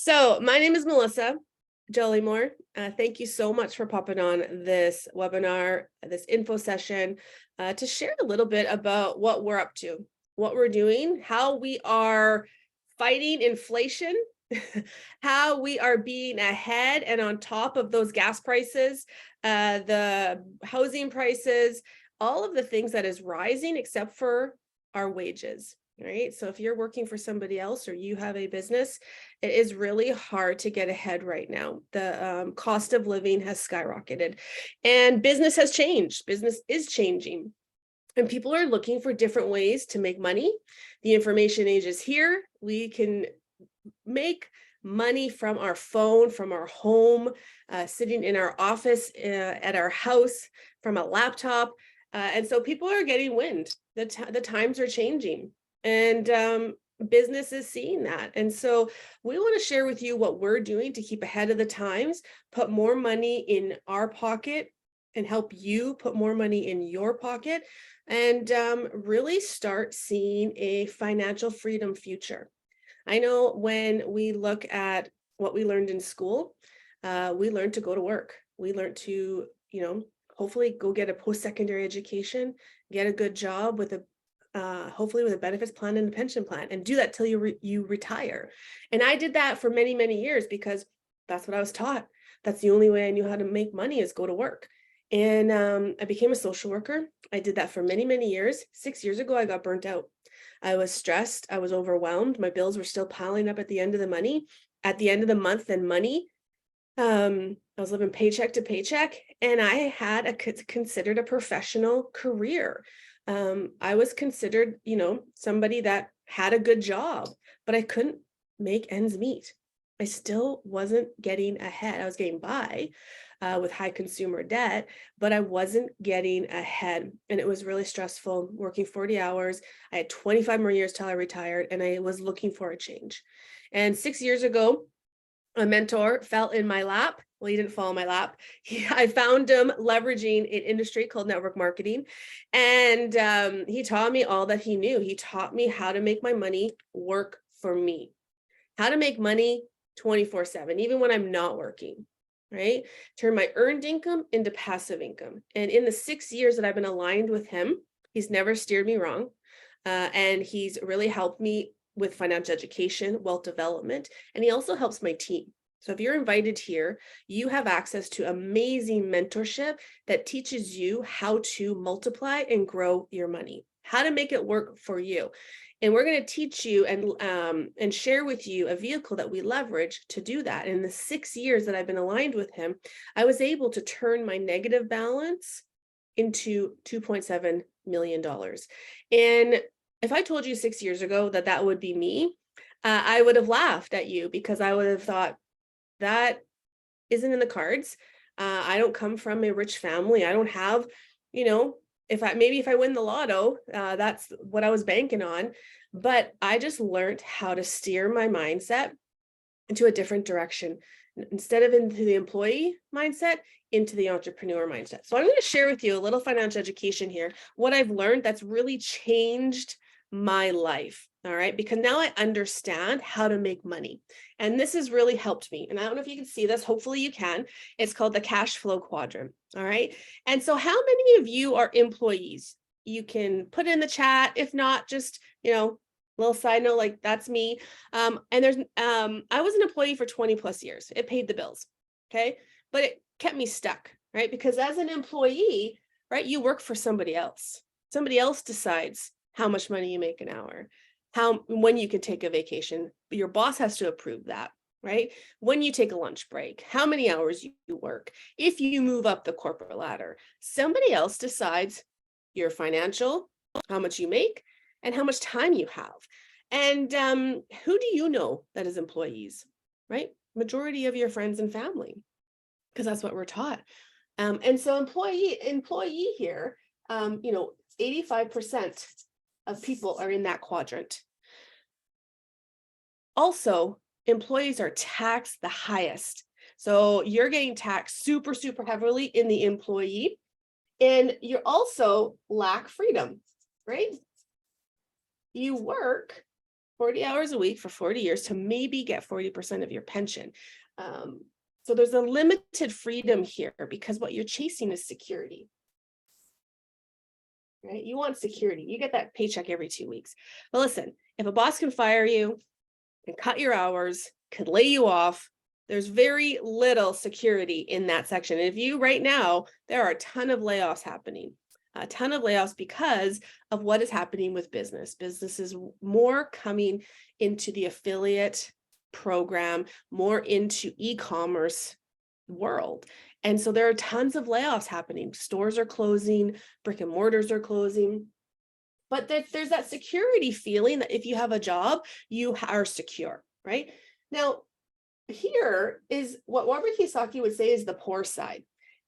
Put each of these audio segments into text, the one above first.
So my name is Melissa Jollymore. Thank you so much for popping on this webinar, this info session, to share a little bit about what we're up to, what we're doing, how we are fighting inflation, how we are being ahead and on top of those gas prices, the housing prices, all of the things that is rising except for our wages. Right. So if you're working for somebody else or you have a business, it is really hard to get ahead right now. The cost of living has skyrocketed and business has changed. Business is changing and people are looking for different ways to make money. The information age is here. We can make money from our phone, from our home, sitting in our office, at our house, from a laptop. And so people are getting wind. The times are changing. And business is seeing that. And so we want to share with you what we're doing to keep ahead of the times, put more money in our pocket and help you put more money in your pocket and really start seeing a financial freedom future. I know when we look at what we learned in school, we learned to go to work. We learned to, hopefully go get a post-secondary education, get a good job with a hopefully with a benefits plan and a pension plan, and do that till you retire. And I did that for many, many years because that's what I was taught. That's the only way I knew how to make money is go to work. And I became a social worker. I did that for many, many years. 6 years ago, I got burnt out. I was stressed. I was overwhelmed. My bills were still piling up at the end of the month and money. I was living paycheck to paycheck, and I had considered a professional career. I was considered, somebody that had a good job, but I couldn't make ends meet. I still wasn't getting ahead. I was getting by with high consumer debt, but I wasn't getting ahead. And it was really stressful working 40 hours. I had 25 more years till I retired, and I was looking for a change. And 6 years ago, a mentor fell in my lap. Well, he didn't fall in my lap. I found him leveraging an industry called network marketing. And he taught me all that he knew. He taught me how to make my money work for me, how to make money 24/7, even when I'm not working, right? Turn my earned income into passive income. And in the 6 years that I've been aligned with him, he's never steered me wrong. And he's really helped me with financial education, wealth development, and he also helps my team. So if you're invited here, you have access to amazing mentorship that teaches you how to multiply and grow your money, how to make it work for you. And we're going to teach you and share with you a vehicle that we leverage to do that. In the 6 years that I've been aligned with him, I was able to turn my negative balance into $2.7 million. And if I told you 6 years ago that that would be me, I would have laughed at you because I would have thought that isn't in the cards. I don't come from a rich family. I don't have, if I win the lotto, that's what I was banking on. But I just learned how to steer my mindset into a different direction. Instead of into the employee mindset, into the entrepreneur mindset. So I'm going to share with you a little financial education here, what I've learned that's really changed my life. All right. Because now I understand how to make money. And this has really helped me. And I don't know if you can see this. Hopefully you can. It's called the cash flow quadrant. All right. And so how many of you are employees? You can put it in the chat. If not, just, little side note, like that's me. And I was an employee for 20 plus years. It paid the bills. Okay. But it kept me stuck, right? Because as an employee, right, you work for somebody else. Somebody else decides how much money you make an hour, when you can take a vacation. Your boss has to approve that, right? When you take a lunch break, how many hours you work. If you move up the corporate ladder, somebody else decides your financial, how much you make, and how much time you have. And who do you know that is employees, right? Majority of your friends and family, because that's what we're taught. And so employee here, 85% of people are in that quadrant. Also, employees are taxed the highest. So you're getting taxed super, super heavily in the employee, and you also lack freedom, right? You work 40 hours a week for 40 years to maybe get 40% of your pension. So there's a limited freedom here because what you're chasing is security. Right? You want security. You get that paycheck every 2 weeks. But listen, if a boss can fire you, can cut your hours, could lay you off, there's very little security in that section. And if you right now, there are a ton of layoffs happening, a ton of layoffs because of what is happening with business. Business is more coming into the affiliate program, more into e-commerce world. And so there are tons of layoffs happening. Stores are closing, brick and mortars are closing. But there's that security feeling that if you have a job, you are secure, right? Now, here is what Robert Kiyosaki would say is the poor side.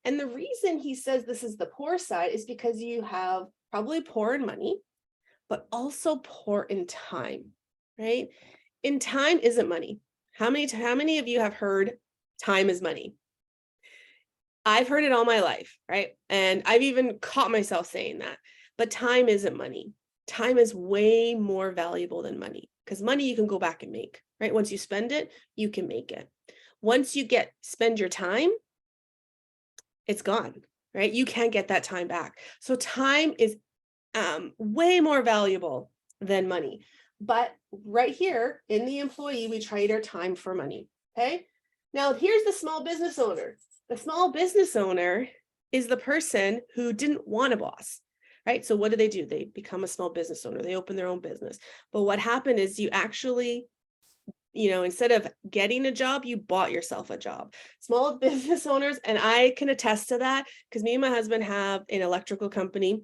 And the reason he says this is the poor side is because you have probably poor in money, but also poor in time, right? In time isn't money. How many of you have heard time is money? I've heard it all my life, right? And I've even caught myself saying that. But time isn't money. Time is way more valuable than money because money you can go back and make, right? Once you spend it, you can make it. Once you spend your time, it's gone, right? You can't get that time back. So time is way more valuable than money. But right here in the employee, we trade our time for money, okay? Now here's the small business owner. The small business owner is the person who didn't want a boss, right? So what do? They become a small business owner. They open their own business. But what happened is you actually, instead of getting a job, you bought yourself a job. Small business owners, and I can attest to that because me and my husband have an electrical company.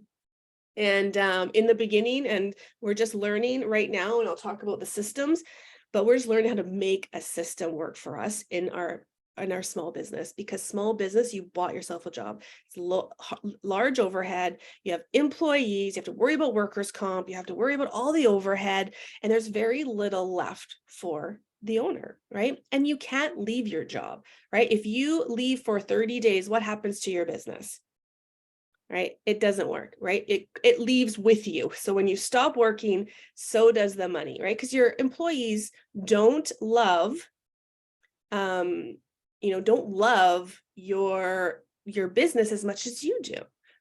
And in the beginning, and we're just learning right now, and I'll talk about the systems, but we're just learning how to make a system work for us in our small business, because small business, you bought yourself a job. It's large overhead. You have employees, you have to worry about workers' comp, you have to worry about all the overhead, and there's very little left for the owner, right? And you can't leave your job, right? If you leave for 30 days, what happens to your business? Right? It doesn't work, right? It leaves with you. So when you stop working, so does the money, right? Because your employees don't love, don't love your business as much as you do,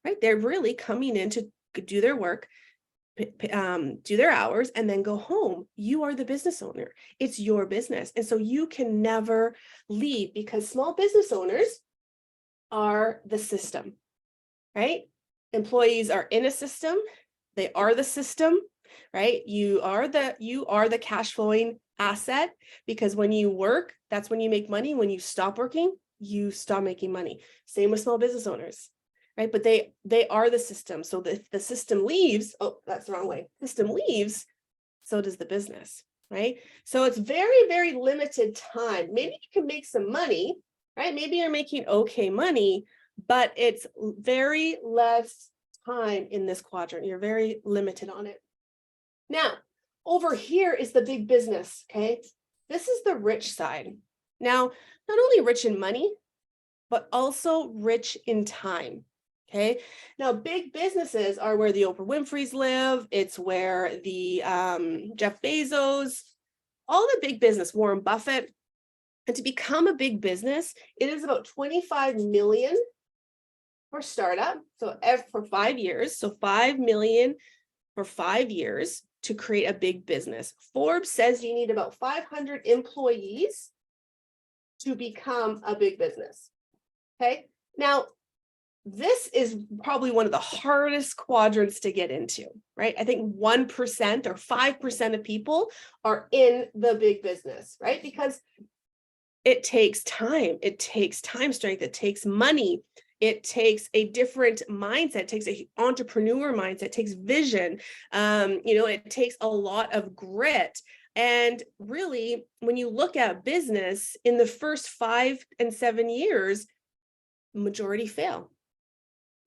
right? They're really coming in to do their work, do their hours, and then go home. You are the business owner. It's your business. And so you can never leave, because small business owners are the system. Right? Employees are in a system. They are the system, right? You are the cash flowing asset, because when you work, that's when you make money. When you stop working, you stop making money. Same with small business owners, right? But they are the system. So if the system leaves, oh, that's the wrong way. System leaves, so does the business, right? So it's very, very limited time. Maybe you can make some money, right? Maybe you're making okay money, but it's very less time in this quadrant. You're very limited on it. Now, over here is the big business, okay? This is the rich side. Now, not only rich in money, but also rich in time, okay? Now, big businesses are where the Oprah Winfreys live. It's where the Jeff Bezos, all the big business, Warren Buffett. And to become a big business, it is about 25 million for startup, so for 5 years, so 5 million for 5 years to create a big business. Forbes says you need about 500 employees to become a big business. Okay, now this is probably one of the hardest quadrants to get into, right? I think 1% or 5% of people are in the big business, right? Because it takes time, strength, it takes money. It takes a different mindset. It takes an entrepreneur mindset. It takes vision. It takes a lot of grit. And really, when you look at business in the first 5 and 7 years, majority fail,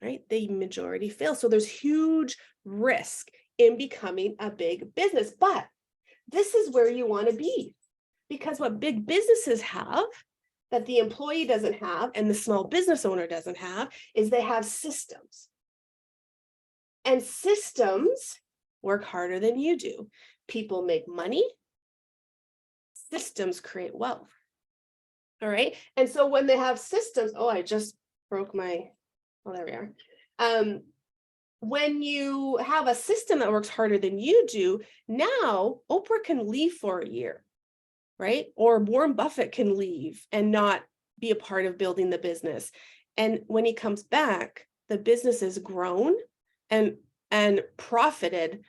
right? The majority fail. So there's huge risk in becoming a big business. But this is where you want to be, because what big businesses have that the employee doesn't have and the small business owner doesn't have is they have systems. And systems work harder than you do, people make money, systems create wealth. All right. And so when they have systems, oh, I just broke my, oh, there we are. When you have a system that works harder than you do, now Oprah can leave for a year, right? Or Warren Buffett can leave and not be a part of building the business. And when he comes back, the business has grown and profited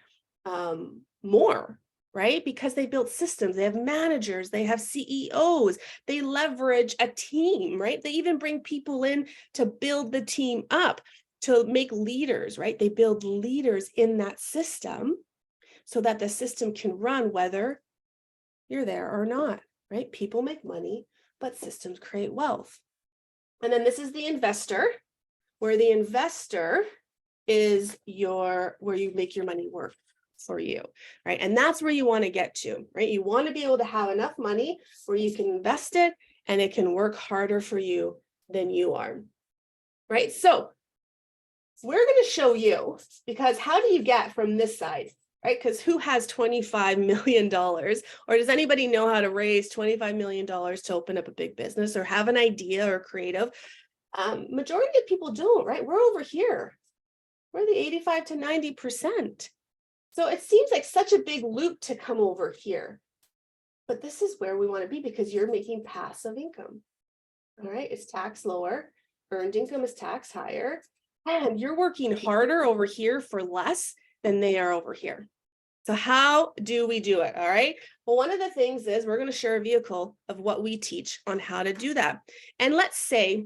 more, right? Because they built systems, they have managers, they have CEOs, they leverage a team, right? They even bring people in to build the team up, to make leaders, right? They build leaders in that system so that the system can run whether you're there or not, right? People make money, but systems create wealth. And then this is the investor, where the investor is where you make your money work for you, right? And that's where you want to get to, right? You want to be able to have enough money where you can invest it and it can work harder for you than you are, right? So we're going to show you, because how do you get from this side, right? Because who has $25 million, or does anybody know how to raise $25 million to open up a big business or have an idea or creative? Majority of people don't, right? We're over here. We're the 85 to 90%. So it seems like such a big loop to come over here. But this is where we want to be, because you're making passive income. All right, it's taxed lower, earned income is taxed higher, and you're working harder over here for less than they are over here. So how do we do it? All right. Well, one of the things is we're going to share a vehicle of what we teach on how to do that. And let's say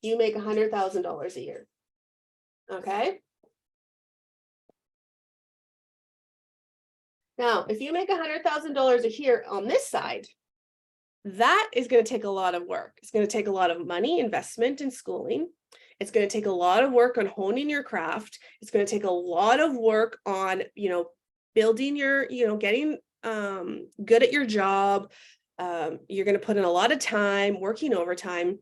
you make $100,000 a year. Okay. Now, if you make $100,000 a year on this side, that is going to take a lot of work. It's going to take a lot of money, investment in schooling. It's going to take a lot of work on honing your craft. It's going to take a lot of work on, building your, getting good at your job. You're going to put in a lot of time, working overtime.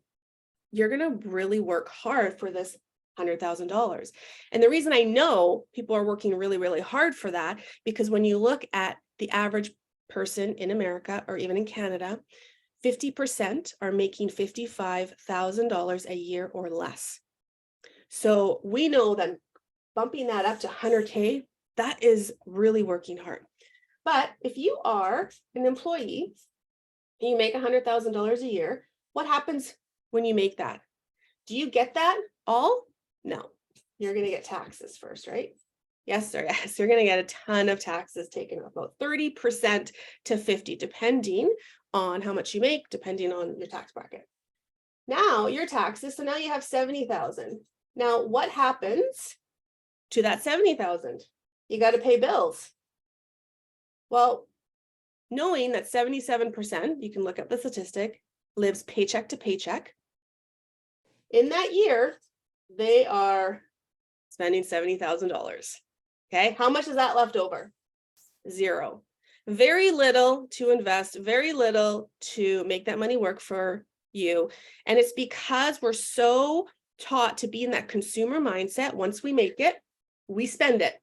You're going to really work hard for this $100,000. And the reason I know people are working really, really hard for that, because when you look at the average person in America or even in Canada, 50% are making $55,000 a year or less. So we know that bumping that up to 100K, that is really working hard. But if you are an employee and you make $100,000 a year, what happens when you make that? Do you get that all? No, you're going to get taxes first, right? Yes, sir. Yes, you're going to get a ton of taxes taken off, about 30% to 50%, depending on how much you make, depending on your tax bracket. Now your taxes, so now you have 70,000. Now what happens to that 70,000? You got to pay bills. Well, knowing that 77%, you can look up the statistic, lives paycheck to paycheck. In that year, they are spending $70,000. Okay, how much is that left over? Zero. Very little to invest, very little to make that money work for you. And it's because we're so taught to be in that consumer mindset. Once we make it, we spend it.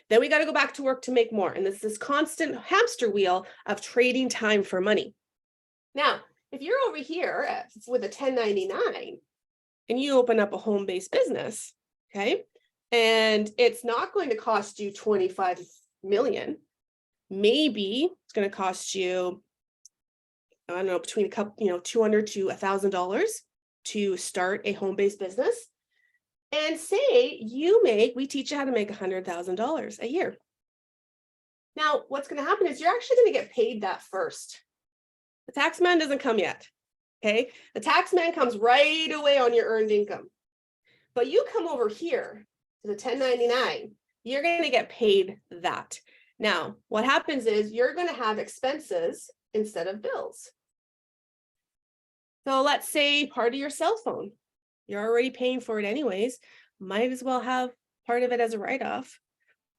Then we got to go back to work to make more. And it's this constant hamster wheel of trading time for money. Now, if you're over here with a 1099 and you open up a home-based business, okay, and it's not going to cost you 25 million. Maybe it's going to cost you, I don't know, between a couple, $200 to $1,000 to start a home-based business. And say we teach you how to make $100,000 a year. Now, what's going to happen is you're actually going to get paid that first. The tax man doesn't come yet. Okay. The tax man comes right away on your earned income. But you come over here to the 1099, you're going to get paid that. Now, what happens is you're going to have expenses instead of bills. So let's say part of your cell phone, you're already paying for it anyways, might as well have part of it as a write-off,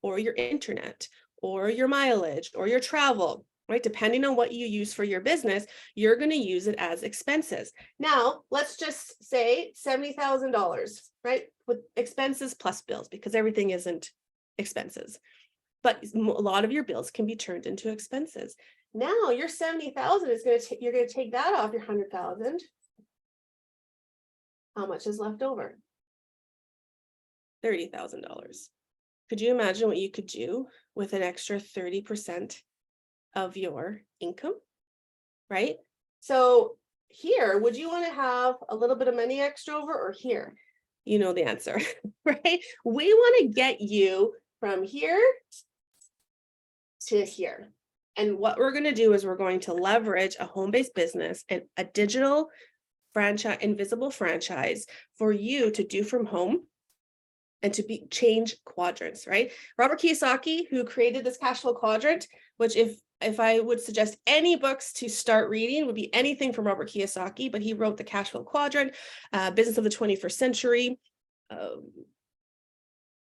or your internet, or your mileage, or your travel, right? Depending on what you use for your business, you're going to use it as expenses. Now, let's just say $70,000, right? With expenses plus bills, because everything isn't expenses. But a lot of your bills can be turned into expenses. Now your 70,000 is going to you're going to take that off your 100,000. How much is left over? $30,000. Could you imagine what you could do with an extra 30% of your income? Right? So here, would you want to have a little bit of money extra over, or here? You know the answer, right? We want to get you from here to here. And what we're going to do is we're going to leverage a home-based business and a digital franchise, invisible franchise for you to do from home and to change quadrants, right? Robert Kiyosaki, who created this cash flow quadrant, which if I would suggest any books to start reading, would be anything from Robert Kiyosaki, but he wrote the cash flow quadrant, Business of the 21st Century.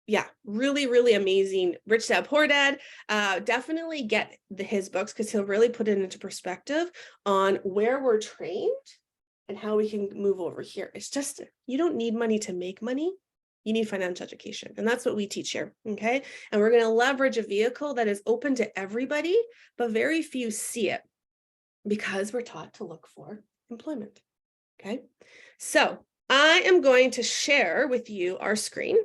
Yeah, really, really amazing. Rich Dad, Poor Dad. Definitely get his books, because he'll really put it into perspective on where we're trained and how we can move over here. It's just, you don't need money to make money. You need financial education. And that's what we teach here. Okay. And we're going to leverage a vehicle that is open to everybody, but very few see it because we're taught to look for employment. Okay. So I am going to share with you our screen.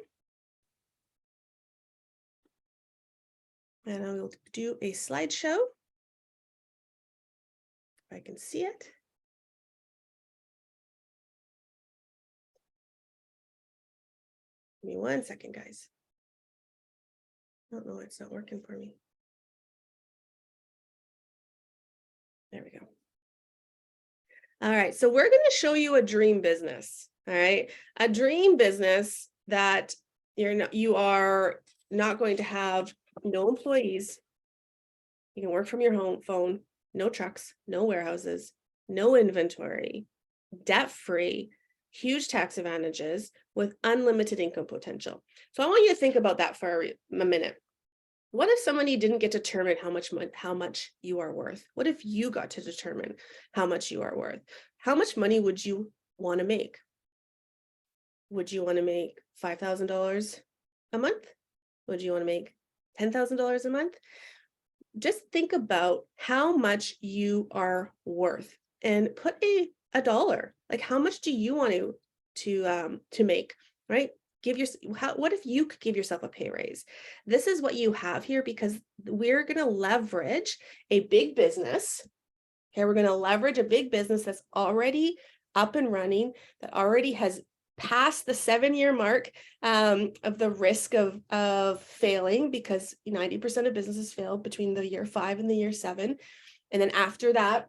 And I will do a slideshow. If I can see it. Give me 1 second, guys. I don't know why it's not working for me. There we go. All right, so we're going to show you a dream business. All right, a dream business that you are not going to have no employees. You can work from your home phone, no trucks, no warehouses, no inventory, debt-free, huge tax advantages with unlimited income potential. So I want you to think about that for a minute. What if somebody didn't get to determine how much you are worth? What if you got to determine how much you are worth? How much money would you want to make? Would you want to make $5,000 a month? Would you want to make $10,000 a month? Just think about how much you are worth and put a dollar. Like, how much do you want to make, right? What if you could give yourself a pay raise? This is what you have here, because we're going to leverage a big business. Okay, we're going to leverage a big business that's already up and running, that already has passed the 7-year mark of the risk of failing, because 90% of businesses fail between the year 5 and the year 7. And then after that,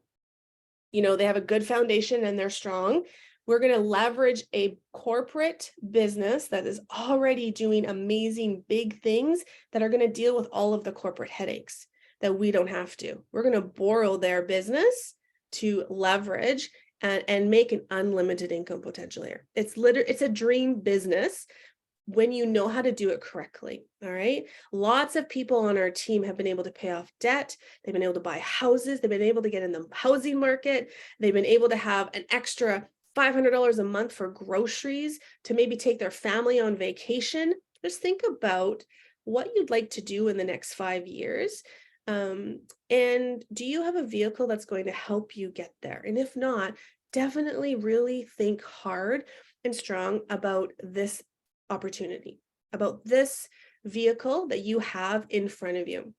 they have a good foundation and they're strong. We're going to leverage a corporate business that is already doing amazing big things that are going to deal with all of the corporate headaches that we don't have to. We're going to borrow their business to leverage and make an unlimited income potential here. It's a dream business when you know how to do it correctly. All right. Lots of people on our team have been able to pay off debt. They've been able to buy houses. They've been able to get in the housing market. They've been able to have an extra $500 a month for groceries, to maybe take their family on vacation. Just think about what you'd like to do in the next 5 years. And do you have a vehicle that's going to help you get there? And if not, definitely really think hard and strong about this opportunity, about this vehicle that you have in front of you.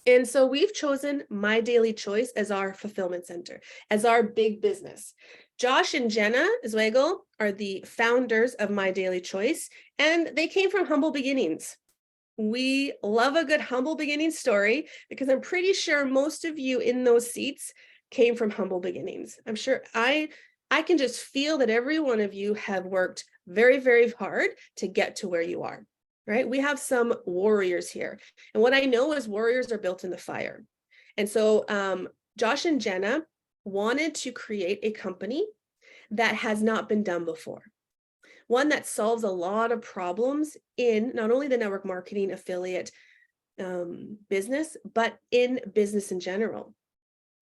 And so we've chosen My Daily Choice as our fulfillment center, as our big business. Josh and Jenna Zweigel are the founders of My Daily Choice, and they came from humble beginnings. We love a good humble beginning story, because I'm pretty sure most of you in those seats came from humble beginnings. I'm sure I can just feel that every one of you have worked very, very hard to get to where you are, right? We have some warriors here. And what I know is warriors are built in the fire. And so Josh and Jenna wanted to create a company that has not been done before. One that solves a lot of problems in not only the network marketing affiliate business, but in business in general.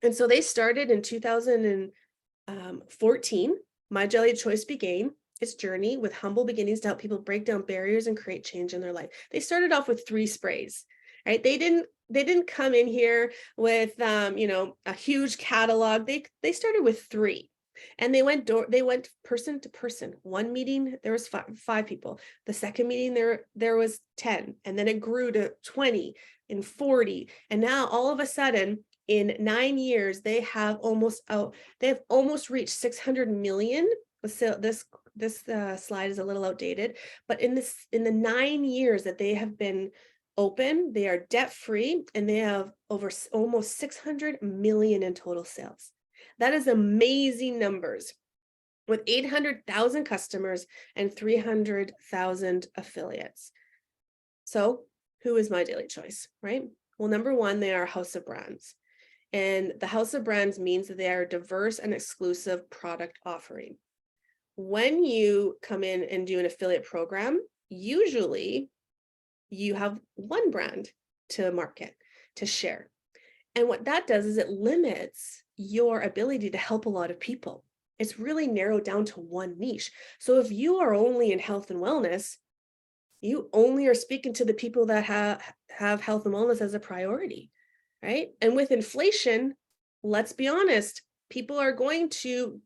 And so they started in 2014. My Daily Choice began its journey with humble beginnings to help people break down barriers and create change in their life. They started off with 3 sprays, right? They didn't come in here with a huge catalog. They started with 3. And they went person to person. One meeting, there was five people. The second meeting, there was 10. And then it grew to 20 and 40. And now all of a sudden, in 9 years, they have almost reached 600 million. So this slide is a little outdated, but in the 9 years that they have been open, they are debt free, and they have over almost 600 million in total sales. That is amazing numbers, with 800,000 customers and 300,000 affiliates. So who is My Daily Choice, right? Well, number one, they are a house of brands. And the house of brands means that they are a diverse and exclusive product offering. When you come in and do an affiliate program, usually you have one brand to market, to share. And what that does is it limits your ability to help a lot of people. It's really narrowed down to one niche. So if you are only in health and wellness, you only are speaking to the people that have health and wellness as a priority, right? And with inflation, let's be honest, people are going to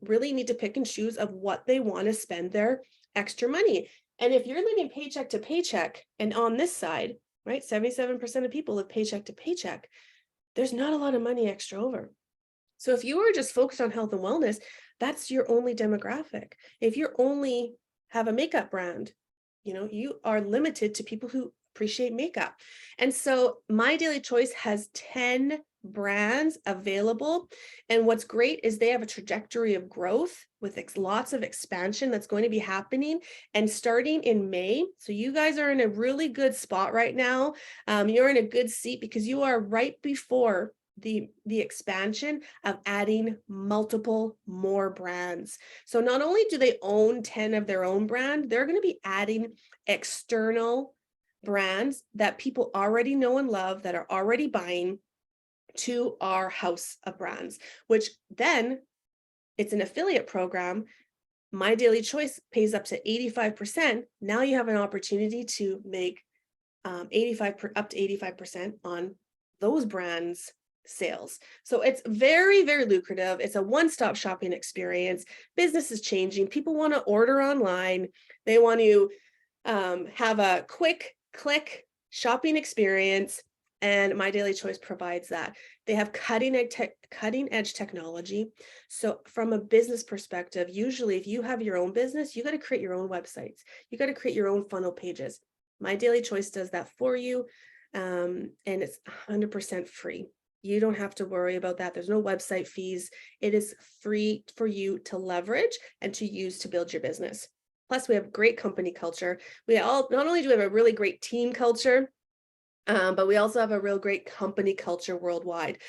really need to pick and choose of what they want to spend their extra money. And if you're living paycheck to paycheck, and on this side, right, 77% of people live paycheck to paycheck, there's not a lot of money extra over. So if you are just focused on health and wellness, that's your only demographic. If you only have a makeup brand, you are limited to people who appreciate makeup. And so My Daily Choice has 10 brands available. And what's great is they have a trajectory of growth with lots of expansion that's going to be happening and starting in May. So you guys are in a really good spot right now. You're in a good seat because you are right before the expansion of adding multiple more brands. So not only do they own 10 of their own brand, they're going to be adding external brands that people already know and love, that are already buying, to our house of brands, which then it's an affiliate program. My Daily Choice pays up to 85%. Now you have an opportunity to make up to 85% on those brands' sales. So it's very, very lucrative. It's a one-stop shopping experience. Business is changing. People want to order online. They want to have a quick click shopping experience. And My Daily Choice provides that. They have cutting edge technology. So from a business perspective, usually if you have your own business, you got to create your own websites. You got to create your own funnel pages. My Daily Choice does that for you. And it's 100% free. You don't have to worry about that. There's no website fees. It is free for you to leverage and to use to build your business. Plus, we have great company culture. Not only do we have a really great team culture, but we also have a real great company culture worldwide.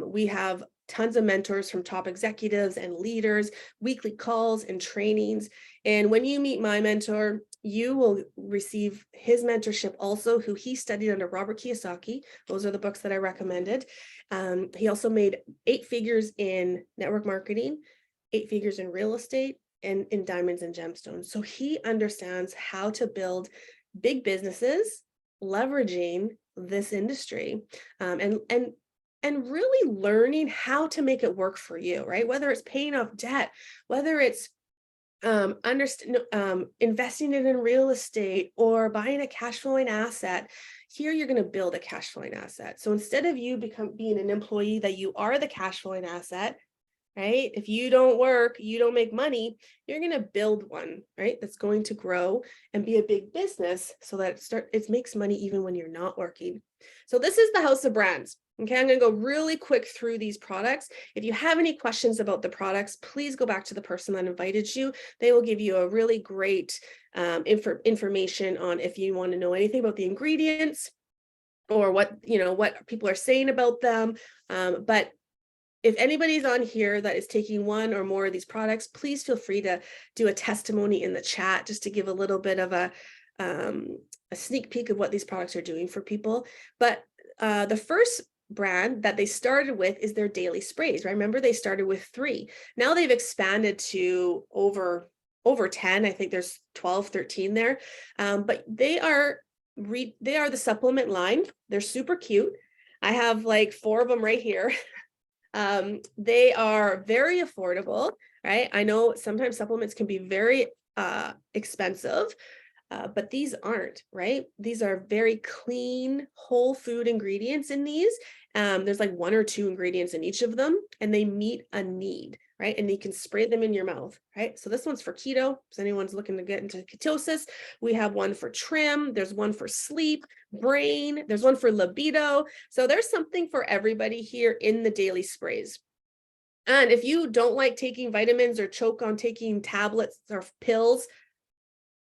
We have tons of mentors from top executives and leaders, weekly calls and trainings. And when you meet my mentor, you will receive his mentorship also, who he studied under Robert Kiyosaki. Those are the books that I recommended. He also made 8 figures in network marketing, 8 figures in real estate, and in diamonds and gemstones. So he understands how to build big businesses leveraging this industry, and really learning how to make it work for you, right? Whether it's paying off debt, whether it's investing it in real estate or buying a cash flowing asset. Here you're going to build a cash flowing asset. So instead of you being an employee, that you are the cash flowing asset, right? If you don't work, you don't make money, you're going to build one, right? That's going to grow and be a big business so that it makes money even when you're not working. So this is the house of brands. Okay, I'm going to go really quick through these products. If you have any questions about the products, please go back to the person that invited you. They will give you a really great information on if you want to know anything about the ingredients or what people are saying about them. But if anybody's on here that is taking one or more of these products, please feel free to do a testimony in the chat, just to give a little bit of a sneak peek of what these products are doing for people. But the first brand that they started with is their daily sprays. Right? Remember, they started with 3. Now they've expanded to over 10. I think there's 12, 13 there. But they are the supplement line. They're super cute. I have like 4 of them right here. They are very affordable, right? I know sometimes supplements can be very expensive, but these aren't, right? These are very clean, whole food ingredients in these. There's like 1 or 2 ingredients in each of them, and they meet a need, right? And you can spray them in your mouth, right? So this one's for keto. If anyone's looking to get into ketosis, we have one for trim. There's one for sleep, brain. There's one for libido. So there's something for everybody here in the daily sprays. And if you don't like taking vitamins or choke on taking tablets or pills,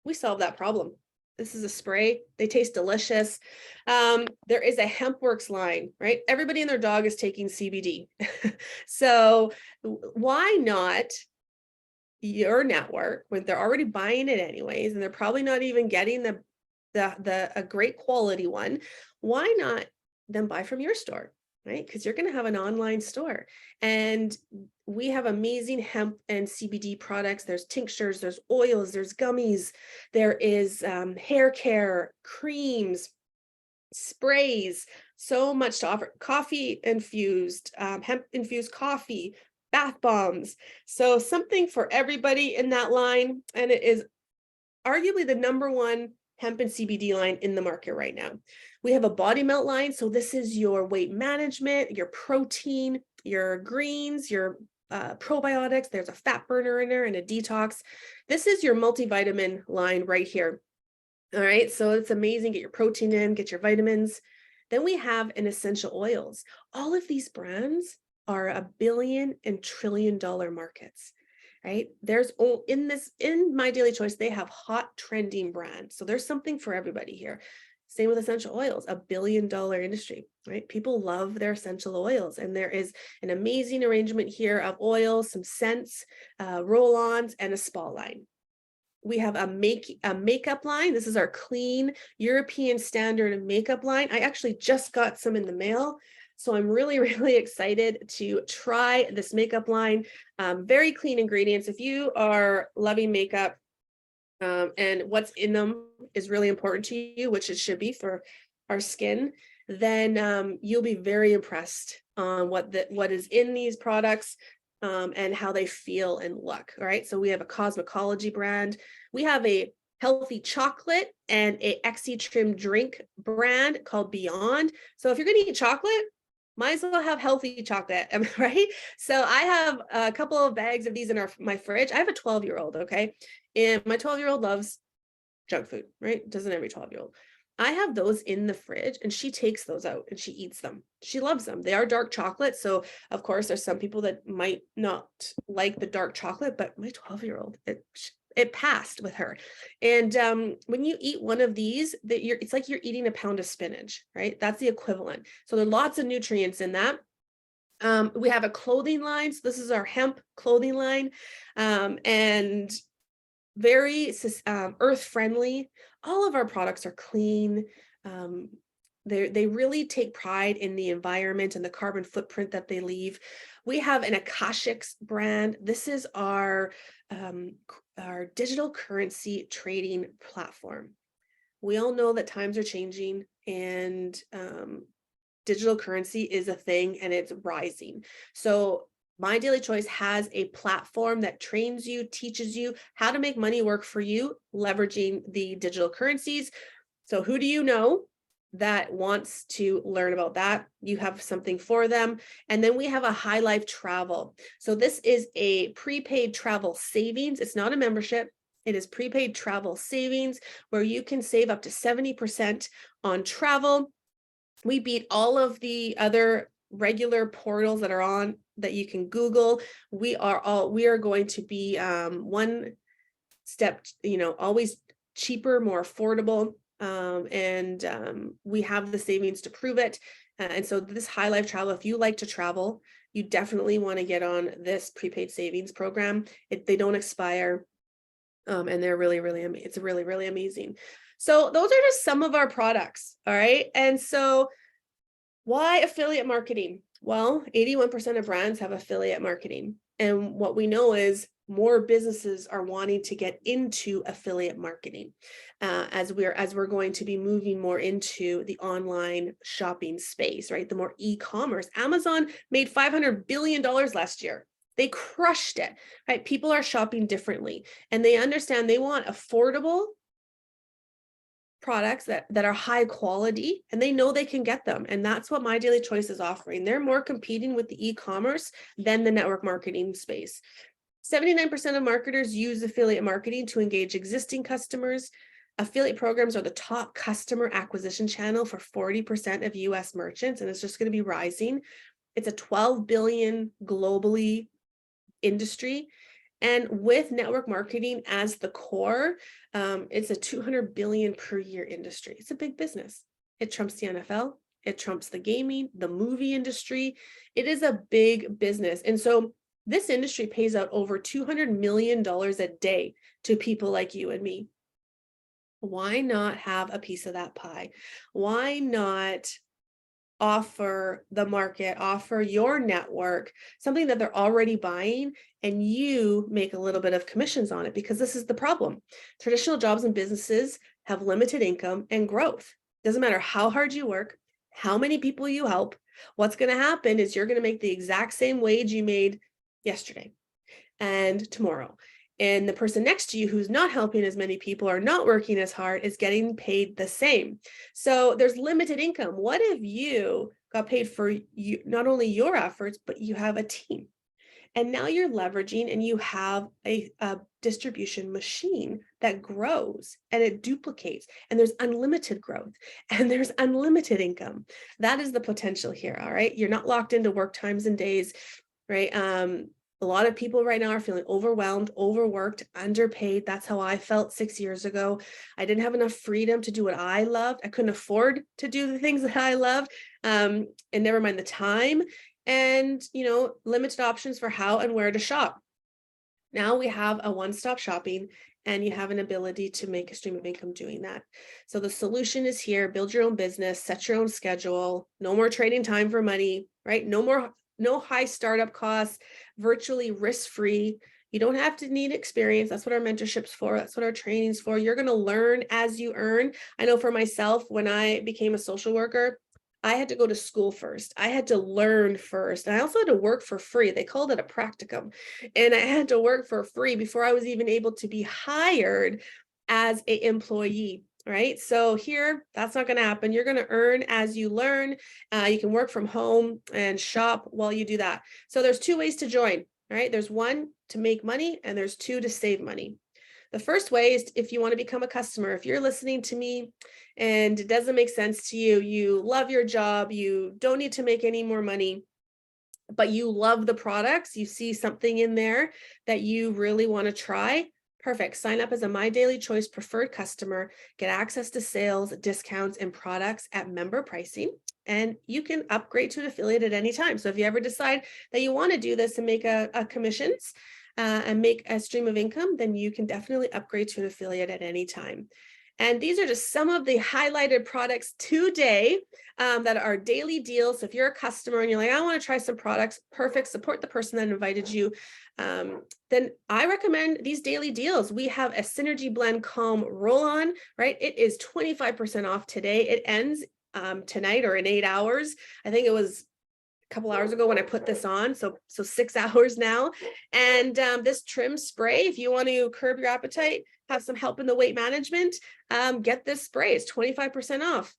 we solve that problem. This is a spray. They taste delicious. There is a HempWorks line, right? Everybody and their dog is taking CBD. So why not your network when they're already buying it anyways, and they're probably not even getting a great quality one? Why not then buy from your store, right? Because you're going to have an online store, and we have amazing hemp and CBD products. There's tinctures, there's oils, there's gummies, there is hair care, creams, sprays, so much to offer. Coffee infused, hemp infused coffee, bath bombs. So something for everybody in that line. And it is arguably the #1 hemp and CBD line in the market right now. We have a body melt line. So this is your weight management, your protein, your greens, your probiotics. There's a fat burner in there and a detox. This is your multivitamin line right here. All right, so it's amazing. Get your protein in, get your vitamins. Then we have an essential oils. All of these brands are $1 billion and $1 trillion markets, right? There's in My Daily Choice, they have hot trending brands. So there's something for everybody here. Same with essential oils, $1 billion industry, right? People love their essential oils, and there is an amazing arrangement here of oils, some scents, roll-ons, and a spa line. We have a makeup line. This is our clean European standard makeup line. I actually just got some in the mail, so I'm really, really excited to try this makeup line. Very clean ingredients. If you are loving makeup, and what's in them is really important to you, which it should be for our skin, then you'll be very impressed on what is in these products, and how they feel and look. All right. So we have a cosmetology brand. We have a healthy chocolate and a Exi-Trim drink brand called Beyond. So if you're going to eat chocolate, might as well have healthy chocolate, right? So I have a couple of bags of these in my fridge. I have a 12-year-old, okay? And my 12-year-old loves junk food, right? Doesn't every 12-year-old? I have those in the fridge, and she takes those out and she eats them. She loves them. They are dark chocolate. So of course there's some people that might not like the dark chocolate, but my 12-year-old, it passed with her. And when you eat one of these, it's like you're eating a pound of spinach, right? That's the equivalent. So there are lots of nutrients in that. We have a clothing line. So this is our hemp clothing line, and very earth friendly. All of our products are clean. They really take pride in the environment and the carbon footprint that they leave. We have an Akashics brand. This is our digital currency trading platform. We all know that times are changing, and digital currency is a thing, and it's rising. So My Daily Choice has a platform that trains you, teaches you how to make money work for you, leveraging the digital currencies. So who do you know that wants to learn about that? You have something for them. And then we have a High Life Travel. So this is a prepaid travel savings. It's not a membership. It is prepaid travel savings where you can save up to 70% on travel. We beat all of the other regular portals that are on that you can Google. We are going to be one step, always cheaper, more affordable. And we have the savings to prove it. And so this High Life Travel, if you like to travel, you definitely want to get on this prepaid savings program. They don't expire. And they're really, it's really, really amazing. So those are just some of our products. All right. And so Why affiliate marketing? Well, 81% of brands have affiliate marketing. And what we know is more businesses are wanting to get into affiliate marketing as we're going to be moving more into the online shopping space, right? The more e-commerce. Amazon made $500 billion last year. They crushed it, right? People are shopping differently and they understand they want affordable products that are high quality and they know they can get them. And that's what My Daily Choice is offering. They're more competing with the e-commerce than the network marketing space. 79% of marketers use affiliate marketing to engage existing customers. Affiliate programs are the top customer acquisition channel for 40% of US merchants, and it's just going to be rising. It's a 12 billion globally industry. And with network marketing as the core, it's a 200 billion per year industry. It's a big business. It trumps the NFL. It trumps the gaming, the movie industry. It is a big business. And so this industry pays out over $200 million a day to people like you and me. Why not have a piece of that pie? Why not offer the market, offer your network something that they're already buying, and you make a little bit of commissions on it? Because this is the problem. Traditional jobs and businesses have limited income and growth. Doesn't matter how hard you work, how many people you help, what's going to happen is you're going to make the exact same wage you made yesterday and tomorrow. And the person next to you who's not helping as many people or not working as hard is getting paid the same. So there's limited income. What if you got paid for you, not only your efforts, but you have a team? And now you're leveraging and you have a distribution machine that grows and it duplicates, and there's unlimited growth and there's unlimited income. That is the potential here. All right. You're not locked into work times and days, right? A lot of people right now are feeling overwhelmed, overworked, underpaid. That's how I felt 6 years ago. I didn't have enough freedom to do what I loved. I couldn't afford to do the things that I loved, and never mind the time and, limited options for how and where to shop. Now we have a one-stop shopping and you have an ability to make a stream of income doing that. So the solution is here. Build your own business, set your own schedule, no more trading time for money, right? No high startup costs, virtually risk-free. You don't have to need experience. That's what our mentorship's for. That's what our training's for. You're going to learn as you earn. I know for myself, when I became a social worker, I had to go to school first. I had to learn first. And I also had to work for free. They called it a practicum. And I had to work for free before I was even able to be hired as an employee. Right? So here, that's not going to happen. You're going to earn as you learn. You can work from home and shop while you do that. So there's two ways to join, right? There's one to make money and there's two to save money. The first way is if you want to become a customer. If you're listening to me and it doesn't make sense to you, you love your job, you don't need to make any more money, but you love the products, you see something in there that you really want to try, perfect. Sign up as a My Daily Choice preferred customer, get access to sales, discounts, and products at member pricing, and you can upgrade to an affiliate at any time. So if you ever decide that you want to do this and make a commissions and make a stream of income, then you can definitely upgrade to an affiliate at any time. And these are just some of the highlighted products today that are daily deals. So if you're a customer and you're like, I want to try some products, perfect, support the person that invited you. Then I recommend these daily deals. We have a Synergy Blend Calm Roll-On, right? It is 25% off today. It ends tonight or in 8 hours. I think it was a couple hours ago when I put this on, so 6 hours now. And this trim spray, if you want to curb your appetite, have some help in the weight management, get this spray. It's 25% off.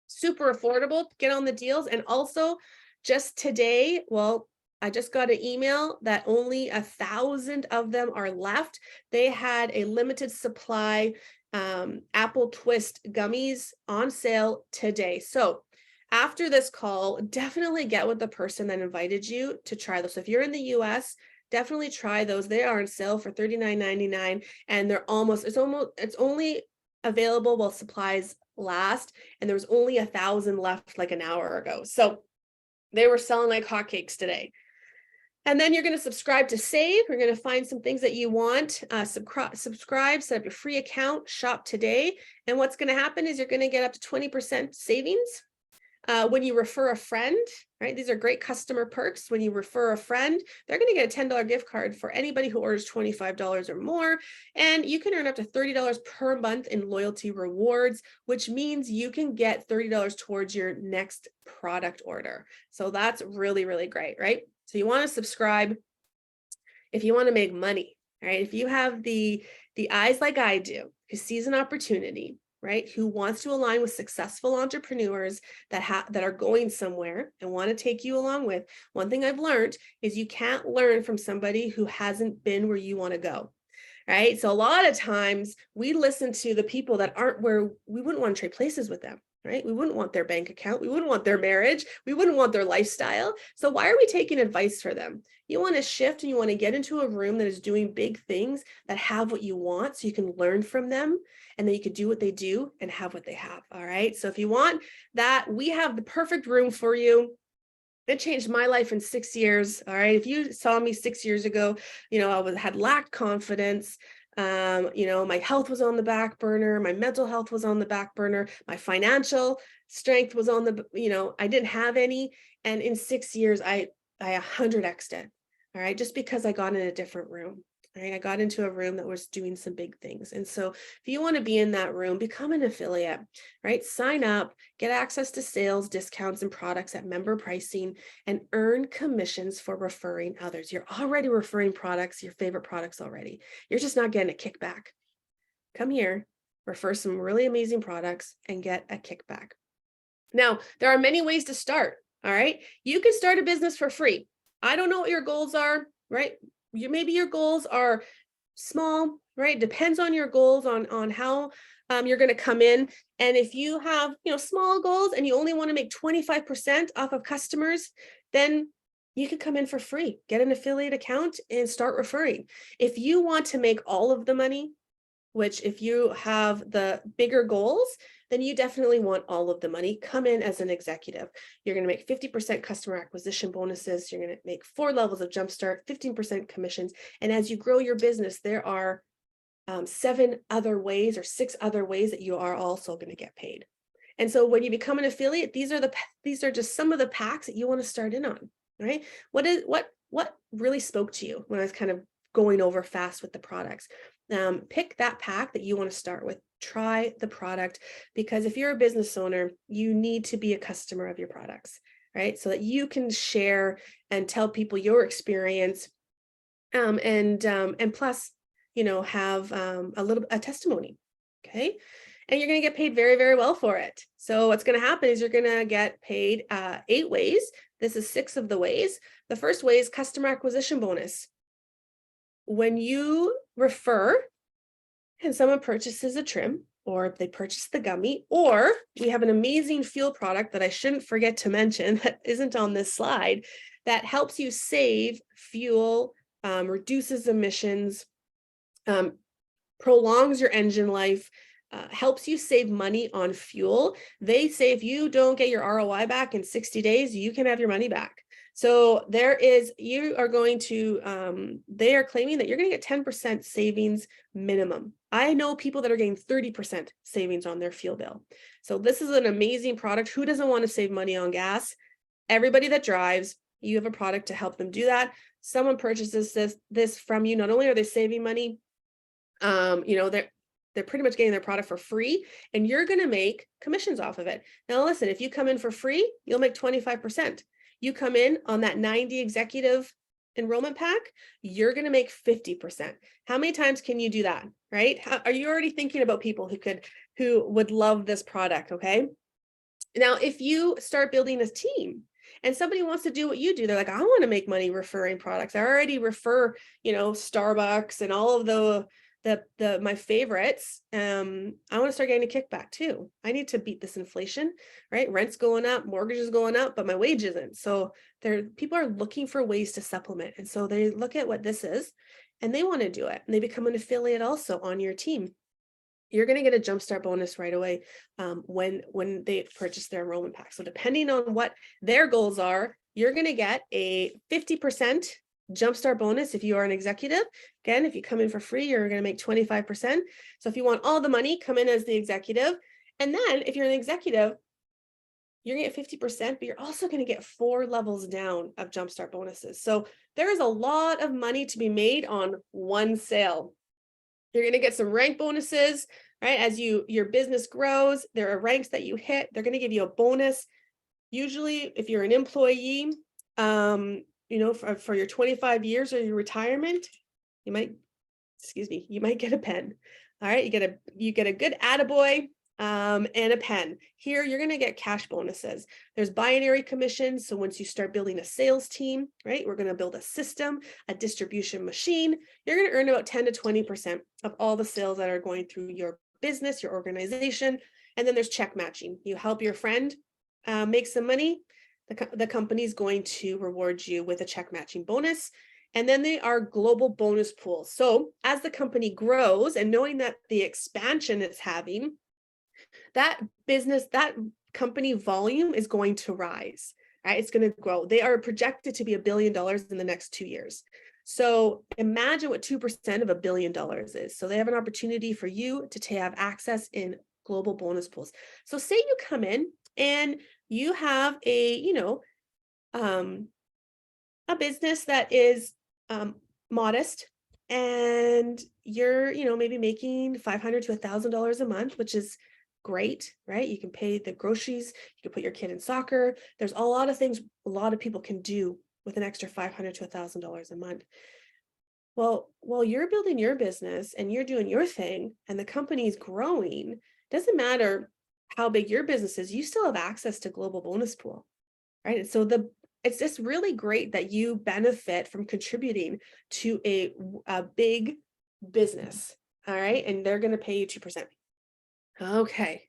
Super affordable. Get on the deals. And also just today, well, I just got an email that only 1,000 of them are left. They had a limited supply apple twist gummies on sale today. So after this call, definitely get with the person that invited you to try those. So if you're in the US, definitely try those. They are on sale for $39.99, and it's only available while supplies last, and there was only 1,000 left like an hour ago. So they were selling like hotcakes today. And then you're going to subscribe to save. You're going to find some things that you want. Subscribe, set up your free account, shop today. And what's going to happen is you're going to get up to 20% savings When you refer a friend, right? These are great customer perks. When you refer a friend, they're going to get a $10 gift card for anybody who orders $25 or more. And you can earn up to $30 per month in loyalty rewards, which means you can get $30 towards your next product order. So that's really, really great, right? So you want to subscribe if you want to make money, right? If you have the eyes like I do, who sees an opportunity, right? Who wants to align with successful entrepreneurs that are going somewhere and want to take you along with. One thing I've learned is you can't learn from somebody who hasn't been where you want to go. Right. So a lot of times we listen to the people that aren't where we wouldn't want to trade places with them. Right. We wouldn't want their bank account. We wouldn't want their marriage. We wouldn't want their lifestyle. So why are we taking advice for them? You want to shift and you want to get into a room that is doing big things that have what you want so you can learn from them and then you can do what they do and have what they have. All right. So if you want that, we have the perfect room for you. It changed my life in 6 years. All right. If you saw me 6 years ago, I had lacked confidence. My health was on the back burner. My mental health was on the back burner. My financial strength was on I didn't have any. And in 6 years, I 100x'd it. All right. Just because I got in a different room. Right. I got into a room that was doing some big things. And so if you want to be in that room, become an affiliate, right? Sign up, get access to sales, discounts, and products at member pricing, and earn commissions for referring others. You're already referring products, your favorite products already. You're just not getting a kickback. Come here, refer some really amazing products and get a kickback. Now, there are many ways to start. All right. You can start a business for free. I don't know what your goals are, right? Maybe your goals are small, right? Depends on your goals, on how you're going to come in. And if you have, small goals and you only want to make 25% off of customers, then you can come in for free, get an affiliate account and start referring. If you want to make all of the money, which if you have the bigger goals, then you definitely want all of the money. Come in as an executive. You're going to make 50% customer acquisition bonuses. You're going to make 4 levels of jumpstart, 15% commissions. And as you grow your business, there are 7 other ways or 6 other ways that you are also going to get paid. And so when you become an affiliate, these are just some of the packs that you want to start in on, right? What really spoke to you when I was kind of going over fast with the products? Pick that pack that you want to start with. Try the product, because if you're a business owner, you need to be a customer of your products, right? So that you can share and tell people your experience, and plus, have a testimony, okay? And you're going to get paid very, very well for it. So what's going to happen is you're going to get paid 8 ways. This is 6 of the ways. The first way is customer acquisition bonus. When you refer and someone purchases a trim, or if they purchase the gummy, or we have an amazing fuel product that I shouldn't forget to mention that isn't on this slide, that helps you save fuel, reduces emissions, prolongs your engine life, helps you save money on fuel. They say if you don't get your ROI back in 60 days, you can have your money back. So they are claiming that you're going to get 10% savings minimum. I know people that are getting 30% savings on their fuel bill. So this is an amazing product. Who doesn't want to save money on gas? Everybody that drives, you have a product to help them do that. Someone purchases this from you. Not only are they saving money, they're pretty much getting their product for free, and you're going to make commissions off of it. Now, listen, if you come in for free, you'll make 25%. You come in on that 90 executive enrollment pack, you're going to make 50%. How many times can you do that, right? Are you already thinking about people who would love this product? Okay. Now, if you start building a team and somebody wants to do what you do, they're like, I want to make money referring products. I already refer, Starbucks and all of my favorites. I want to start getting a kickback too. I need to beat this inflation, right? Rent's going up, mortgage is going up, but my wage isn't. So people are looking for ways to supplement. And so they look at what this is and they want to do it. And they become an affiliate also on your team. You're going to get a jumpstart bonus right away when they purchase their enrollment pack. So depending on what their goals are, you're going to get a 50% jumpstart bonus if you are an executive. Again, if you come in for free, you're going to make 25%. So if you want all the money, come in as the executive. And then if you're an executive, you're gonna get 50%, but you're also gonna get 4 levels down of jumpstart bonuses. So there is a lot of money to be made on one sale. You're gonna get some rank bonuses, right? As your business grows, there are ranks that you hit. They're gonna give you a bonus. Usually, if you're an employee, for your 25 years or your retirement, you might, you might get a pen. All right, you get a good attaboy and a pen. Here, you're going to get cash bonuses. There's binary commissions. So once you start building a sales team, right, we're going to build a system, a distribution machine. You're going to earn about 10 to 20% of all the sales that are going through your business, your organization. And then there's check matching. You help your friend make some money. The company is going to reward you with a check matching bonus. And then they are global bonus pools. So as the company grows and knowing that the expansion it's having, that company volume is going to rise, right? It's going to grow. They are projected to be $1 billion in the next 2 years. So imagine what 2% of $1 billion is. So they have an opportunity for you to have access in global bonus pools. So say you come in and you have a business that is modest, and you're maybe making $500 to $1,000 a month, which is great, right? You can pay the groceries, you can put your kid in soccer. There's a lot of things a lot of people can do with an extra $500 to $1,000 a month. Well, while you're building your business and you're doing your thing and the company's growing, doesn't matter how big your business is, you still have access to global bonus pool, right? And so it's just really great that you benefit from contributing to a big business, all right? And they're going to pay you 2%. Okay.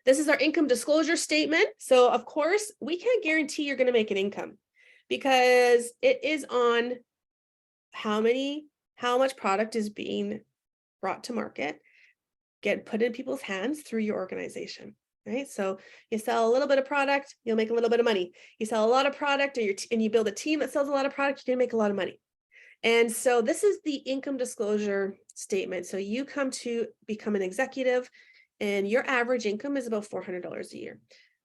This is our income disclosure statement. So of course, we can't guarantee you're going to make an income because it is on how much product is being brought to market, get put in people's hands through your organization, right? So you sell a little bit of product, you'll make a little bit of money. You sell a lot of product, and you build a team that sells a lot of product, you're gonna make a lot of money. And so this is the income disclosure statement. So you come to become an executive and your average income is about $400 a year.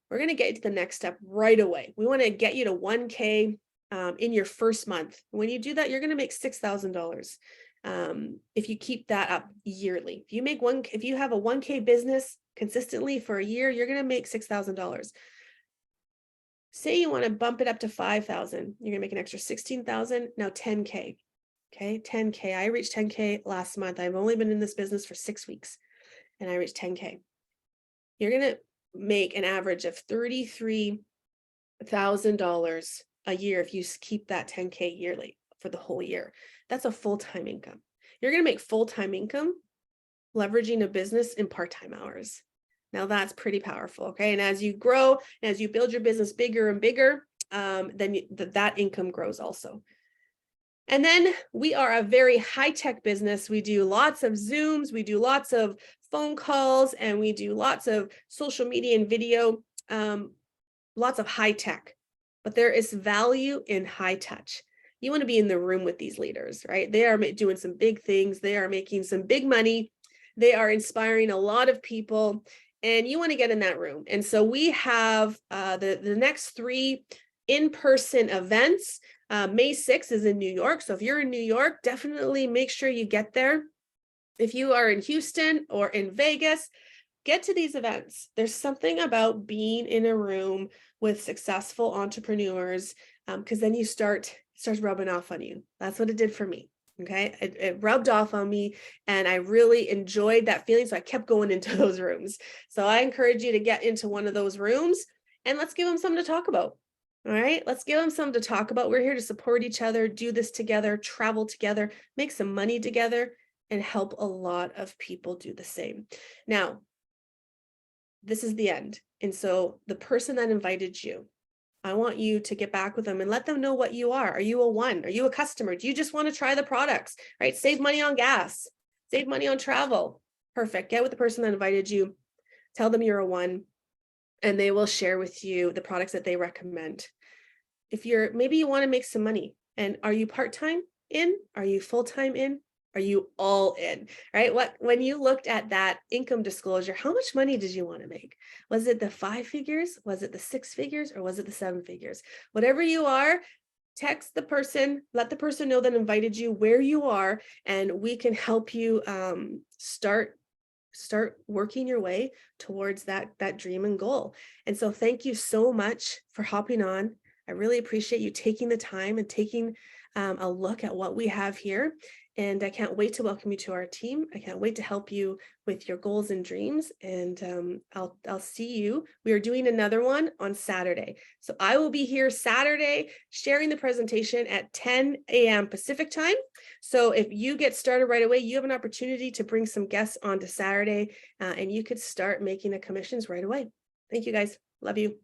We're gonna get to the next step right away. We wanna get you to 1K in your first month. When you do that, you're gonna make $6,000. If you keep that up yearly. If you have a 1K business consistently for a year, you're going to make $6,000. Say you want to bump it up to 5,000, you're going to make an extra 16,000. Now 10K. Okay, 10K. I reached 10K last month. I've only been in this business for 6 weeks and I reached 10K. You're going to make an average of $33,000 a year if you keep that 10K yearly for the whole year. That's a full-time income. You're going to make full-time income leveraging a business in part-time hours. Now that's pretty powerful, okay? And as you grow, and as you build your business bigger and bigger, then that income grows also. And then we are a very high-tech business. We do lots of Zooms, we do lots of phone calls, and we do lots of social media and video, lots of high tech. But there is value in high touch. You want to be in the room with these leaders, right? They are doing some big things. They are making some big money. They are inspiring a lot of people, and you want to get in that room. And so we have the next 3 in-person events. May 6th is in New York. So if you're in New York, definitely make sure you get there. If you are in Houston or in Vegas, get to these events. There's something about being in a room with successful entrepreneurs, because then it starts rubbing off on you. That's what it did for me. Okay, it rubbed off on me, and I really enjoyed that feeling. So I kept going into those rooms. So I encourage you to get into one of those rooms, and let's give them something to talk about. All right, let's give them something to talk about. We're here to support each other, do this together, travel together, make some money together, and help a lot of people do the same. Now, this is the end. And so the person that invited you, I want you to get back with them and let them know what you are. Are you a 1? Are you a customer? Do you just want to try the products, right? Save money on gas, save money on travel. Perfect. Get with the person that invited you. Tell them you're a 1, and they will share with you the products that they recommend. Maybe you want to make some money, and are you part-time in? Are you full-time in? Are you all in, right? When you looked at that income disclosure, how much money did you want to make? Was it the 5 figures? Was it the 6 figures? Or was it the 7 figures? Whatever you are, text the person, let the person know that invited you where you are, and we can help you start working your way towards that dream and goal. And so thank you so much for hopping on. I really appreciate you taking the time and taking a look at what we have here. And I can't wait to welcome you to our team. I can't wait to help you with your goals and dreams. And I'll see you. We are doing another one on Saturday. So I will be here Saturday sharing the presentation at 10 a.m. Pacific time. So if you get started right away, you have an opportunity to bring some guests onto Saturday, and you could start making the commissions right away. Thank you guys. Love you.